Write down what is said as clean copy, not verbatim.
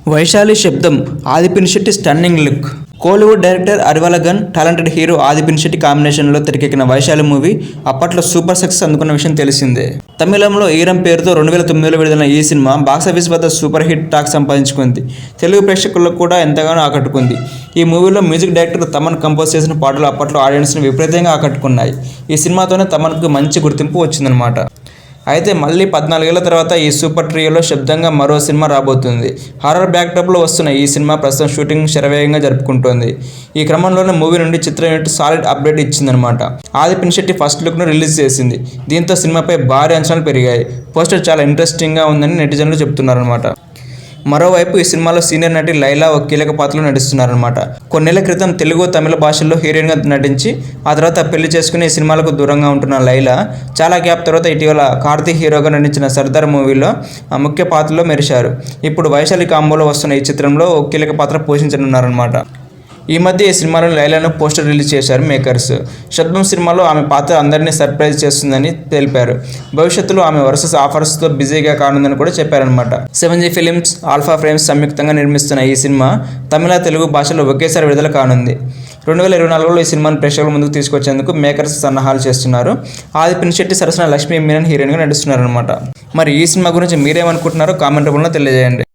వైశాలి శబ్దం, Aadhi Pinisetty stunning look. Kollywood director Arivazhagan, talented hero Aadhi Pinisetty కాంబినేషన్లో తెరకెక్కిన వైశాలి మూవీ అప్పట్లో సూపర్ సక్సెస్ అందుకున్న విషయం తెలిసిందే. తమిళంలో ఈరం పేరుతో 2009లో విడుదలైన ఈ సినిమా బాక్సాఫీస్ వద్ద సూపర్ హిట్ టాక్ సంపాదించుకుంది. తెలుగు ప్రేక్షకులకు కూడా ఎంతగానో ఆకట్టుకుంది. ఈ మూవీలో మ్యూజిక్ డైరెక్టర్ తమన్ కంపోజ్ చేసిన పాటలు అప్పట్లో ఆడియన్స్ని విపరీతంగా ఆకట్టుకున్నాయి. ఈ సినిమాతోనే తమన్కు మంచి గుర్తింపు వచ్చిందనమాట. అయితే మళ్ళీ 14 ఏళ్ల తర్వాత ఈ సూపర్ ట్రియోలో శబ్దంగా మరో సినిమా రాబోతుంది. హారర్ బ్యాక్డ్రాప్లో వస్తున్న ఈ సినిమా ప్రస్తుతం షూటింగ్ శరవేగంగా జరుపుకుంటోంది. ఈ క్రమంలోనే మూవీ నుండి చిత్ర యూనిట్ సాలిడ్ అప్డేట్ ఇచ్చిందనమాట. ఆది పినిశెట్టి ఫస్ట్ లుక్ను రిలీజ్ చేసింది. దీంతో సినిమాపై భారీ అంచనాలు పెరిగాయి. పోస్టర్ చాలా ఇంట్రెస్టింగ్గా ఉందని నెటిజన్లు చెప్తున్నారనమాట. మరోవైపు ఈ సినిమాలో సీనియర్ నటి లైలా ఒక కీలక పాత్రలో నటిస్తున్నారనమాట. కొన్నేళ్ల క్రితం తెలుగు, తమిళ భాషల్లో హీరోయిన్గా నటించి ఆ తర్వాత పెళ్లి చేసుకుని ఈ సినిమాలకు దూరంగా ఉంటున్న లైలా చాలా గ్యాప్ తర్వాత ఇటీవల కార్తీక్ హీరోగా నటించిన సర్దార్ మూవీలో ముఖ్య పాత్రలో మెరిశారు. ఇప్పుడు వైశాలి కాంబోలో వస్తున్న ఈ చిత్రంలో ఒక కీలక పాత్ర పోషించనున్నారనమాట. ఈ మధ్య ఈ సినిమాలో లైలాను పోస్టర్ రిలీజ్ చేశారు మేకర్స్. శబ్దం సినిమాలో ఆమె పాత్ర అందరినీ సర్ప్రైజ్ చేస్తుందని తెలిపారు. భవిష్యత్తులో ఆమె వరుస ఆఫర్స్తో బిజీగా కానుందని కూడా చెప్పారనమాట. 7G ఫిలిమ్స్, ఆల్ఫా ఫ్రేమ్స్ సంయుక్తంగా నిర్మిస్తున్న ఈ సినిమా తమిళ, తెలుగు భాషలో ఒకేసారి విడుదల కానుంది. 2024లో ఈ సినిమాను ప్రేక్షకుల ముందుకు తీసుకొచ్చేందుకు మేకర్స్ సన్నాహాలు చేస్తున్నారు. ఆది పినిశెట్టి సరసన లక్ష్మీ మీనన్ హీరోయిన్గా నటిస్తున్నారనమాట. మరి ఈ సినిమా గురించి మీరేమనుకుంటున్నారో కామెంట్ రూపంలో తెలియజేయండి.